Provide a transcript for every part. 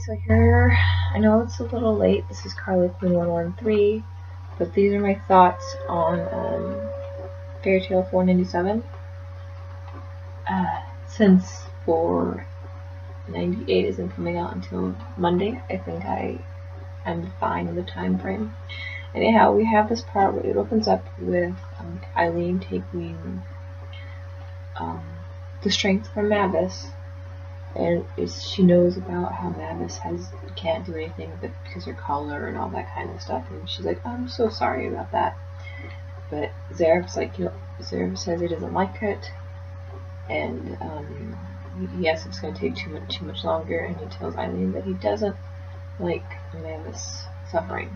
so here, I know it's a little late. This is Carly Queen 113, but these are my thoughts on Fairy Tale 497. Since 498 isn't coming out until Monday, I think I'm fine with the time frame. Anyhow, we have this part where it opens up with Eileen taking the strength from Mavis. And she knows about how Mavis can't do anything but because her color and all that kind of stuff. And she's like, I'm so sorry about that. But Zaref's like, Zaref says he doesn't like it. And yes, it's going to take too much longer. And he tells Eileen that he doesn't like Mavis suffering.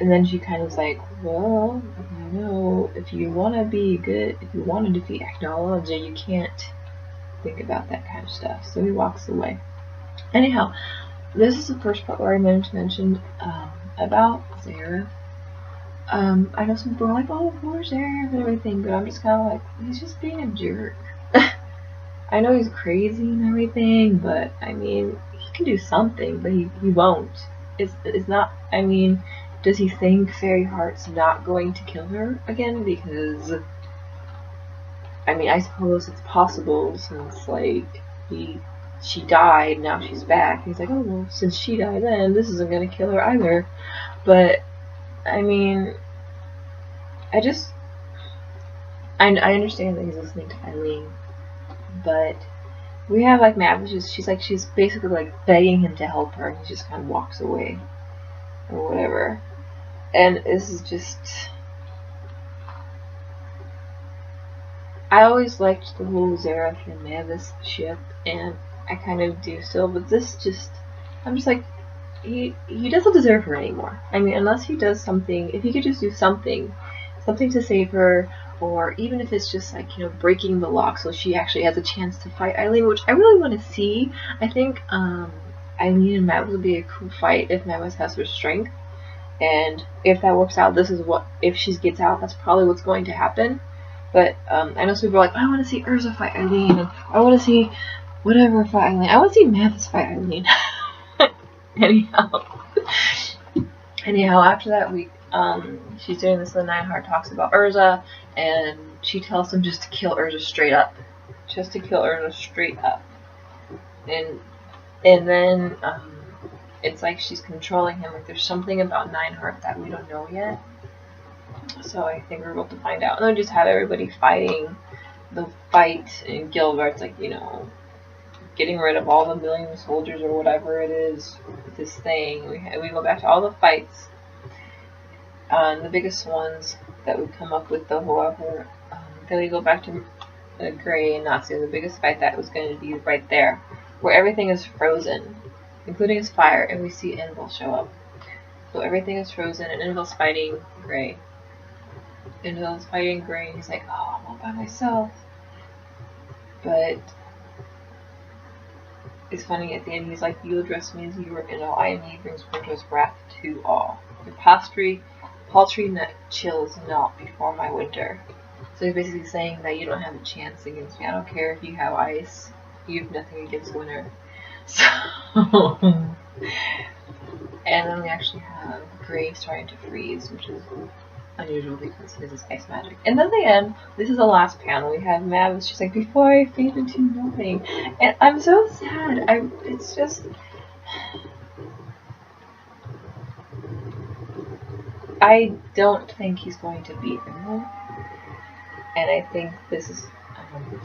And then she kind of is like, well, you know, if you want to be good, if you want to defeat technology, you can't think about that kind of stuff. So he walks away. Anyhow, this is the first part where I mentioned about Zaref. I know some people are like, oh, poor Zaref and everything, but I'm just kind of like, he's just being a jerk. I know he's crazy and everything, but I mean, he can do something, but he won't. It's not, I mean, does he think Fairyheart's not going to kill her again? Because I mean, I suppose it's possible since, like, she died, now she's back. He's like, oh, well, since she died then, this isn't gonna kill her either. But, I mean, I understand that he's listening to Eileen, but we have, like, Mavis, she's basically, like, begging him to help her, and he just kind of walks away, or whatever. And this is just... I always liked the whole Zaref and Mavis ship, and I kind of do still, but this just, I'm just like, he doesn't deserve her anymore. I mean, unless he does something, if he could just do something to save her, or even if it's just like, breaking the lock so she actually has a chance to fight Eileen, which I really want to see. I think Eileen and Mavis would be a cool fight if Mavis has her strength, and if that works out, if she gets out, that's probably what's going to happen. But I know some people are like, I want to see Urza fight Eileen, and I want to see whatever fight Eileen. I want to see Mavis fight Eileen. Anyhow, after that week, she's doing this, and Neinheart talks about Urza, and she tells him just to kill Urza straight up. Just to kill Urza straight up. And then it's like she's controlling him. Like there's something about Neinheart that we don't know yet. So I think we're about to find out. And then just have everybody fighting the fight, and Gilbert's like, getting rid of all the million soldiers or whatever it is with this thing. We go back to all the fights. The biggest ones that we come up with, however, then we go back to Gray and Natsu. The biggest fight that was going to be right there, where everything is frozen, including his fire, and we see Invel show up. So everything is frozen, and Invel's fighting Gray. Invel's fighting Gray, and he's like, oh, I'm all by myself. But it's funny, at the end, he's like, you address me as you were, I am he brings winter's wrath to all. Your paltry net chills not before my winter. So he's basically saying that you don't have a chance against me. I don't care if you have ice, you have nothing against winter. So, and then we actually have Gray starting to freeze, which is unusual because his is ice magic. And then the end, this is the last panel, we have Mavis, she's like, before I fade into nothing. And I'm so sad. It's just, I don't think he's going to beat Invel. And I think this is,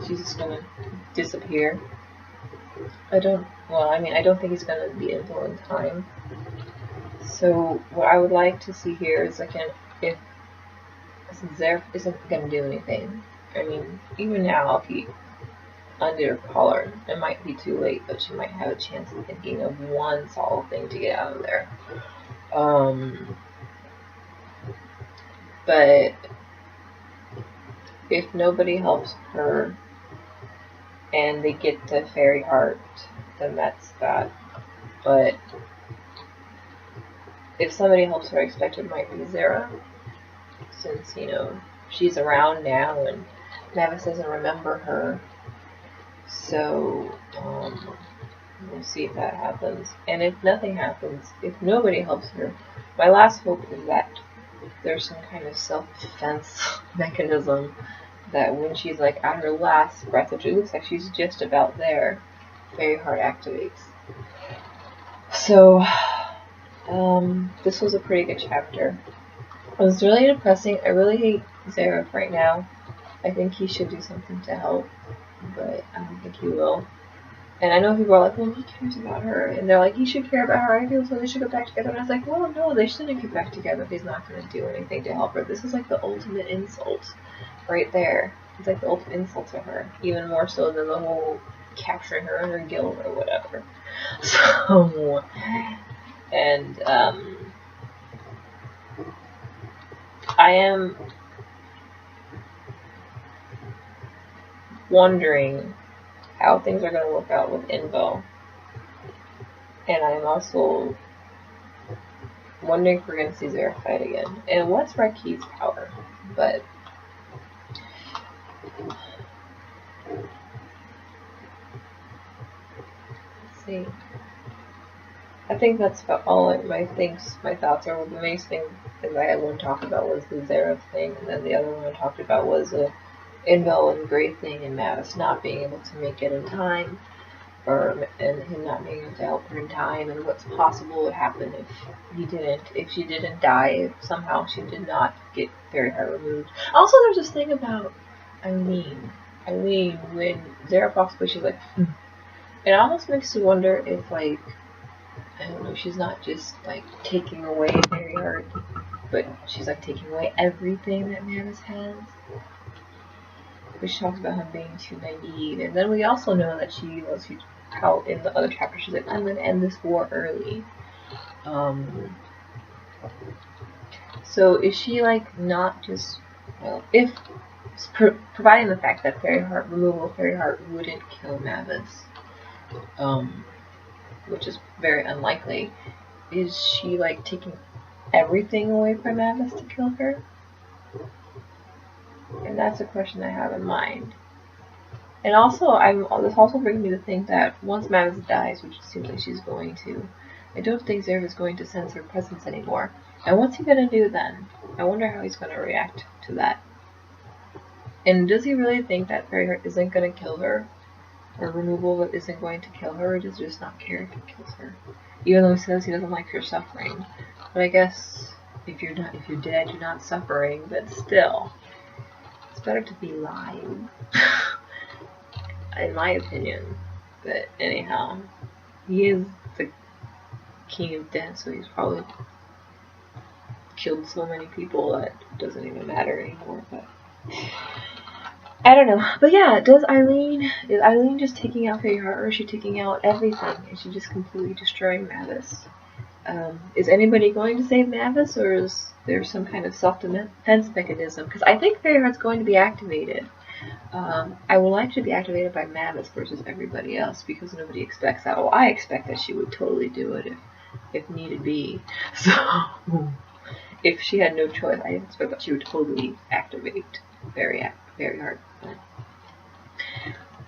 she's just gonna disappear. I don't think he's gonna beat Invel in time. So what I would like to see here is like if Zaref isn't going to do anything. I mean, even now, if he undid her collar, it might be too late, but she might have a chance of thinking of one solid thing to get out of there. But if nobody helps her and they get to Fairyheart, then that's that. But if somebody helps her, I expect it might be Zara. Since, she's around now and Mavis doesn't remember her. So, We'll see if that happens. And if nothing happens, if nobody helps her, my last hope is that there's some kind of self-defense mechanism that when she's like at her last breath, which it looks like she's just about there, Fairyheart activates. So, this was a pretty good chapter. It was really depressing. I really hate Zareth right now. I think he should do something to help, but I don't think he will. And I know people are like, well, he cares about her. And they're like, he should care about her. I feel so they should get back together. And I was like, well, no, they shouldn't get back together if he's not going to do anything to help her. This is like the ultimate insult right there. It's like the ultimate insult to her. Even more so than the whole capturing her in her guild or whatever. So, and I am wondering how things are going to work out with Invel. And I'm also wondering if we're going to see Zareth fight again. And what's Raki's power? But let's see. I think that's about all my thoughts are. The main thing that I had one talk about was the Zareth thing, and then the other one I talked about was the Invel and Gray thing, and Mavis not being able to make it in time, and him not being able to help her in time, and what's possible would happen if she didn't die, if somehow she did not get Fairyheart removed. Also, there's this thing about Eileen, when Zareth walks away, she's like, It almost makes you wonder if, like, I don't know, she's not just, like, taking away Fairyheart, but she's, like, taking away everything that Mavis has. But she talks about him being too naive. And then we also know that how in the other chapter she's like, I'm going to end this war early. So is she, like, not just, well, if, providing the fact that removal of Fairyheart wouldn't kill Mavis, which is very unlikely, is she, like, taking everything away from Mavis to kill her? And that's a question I have in mind. And also, this also brings me to think that once Mavis dies, which it seems like she's going to, I don't think Zareth is going to sense her presence anymore. And what's he going to do then? I wonder how he's going to react to that. And does he really think that Fairyheart isn't going to kill her? Or removal isn't going to kill her? Or does he just not care if it kills her? Even though he says he doesn't like her suffering. But I guess if you're dead, you're not suffering. But still, it's better to be alive, in my opinion. But anyhow, he is the king of death, so he's probably killed so many people that it doesn't even matter anymore. But I don't know. But yeah, is Eileen just taking out Fairyheart, or is she taking out everything? Is she just completely destroying Mavis? Is anybody going to save Mavis, or is there some kind of self-defense mechanism? Because I think Fairyheart's going to be activated. I would like to be activated by Mavis versus everybody else, because nobody expects that. Well, I expect that she would totally do it if needed be. So, if she had no choice, I expect that she would totally activate Fairyheart.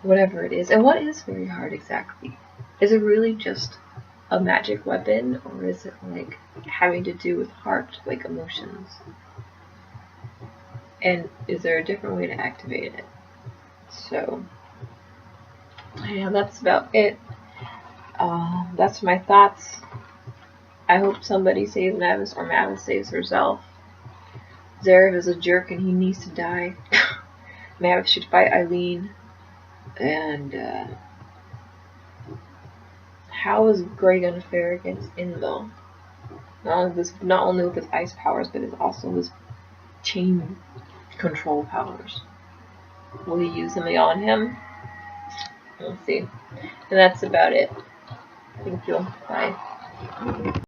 Whatever it is. And what is Fairyheart exactly? Is it really just a magic weapon, or is it like having to do with heart, like emotions? And is there a different way to activate it? So, yeah, that's about it. That's my thoughts. I hope somebody saves Mavis, or Mavis saves herself. Zareth is a jerk and he needs to die. Mavis should fight Eileen. And how is Gray gonna fare against Invel? Not only with his ice powers, but also his chain control powers. Will he use them on him? We'll see. And that's about it. Thank you. Bye.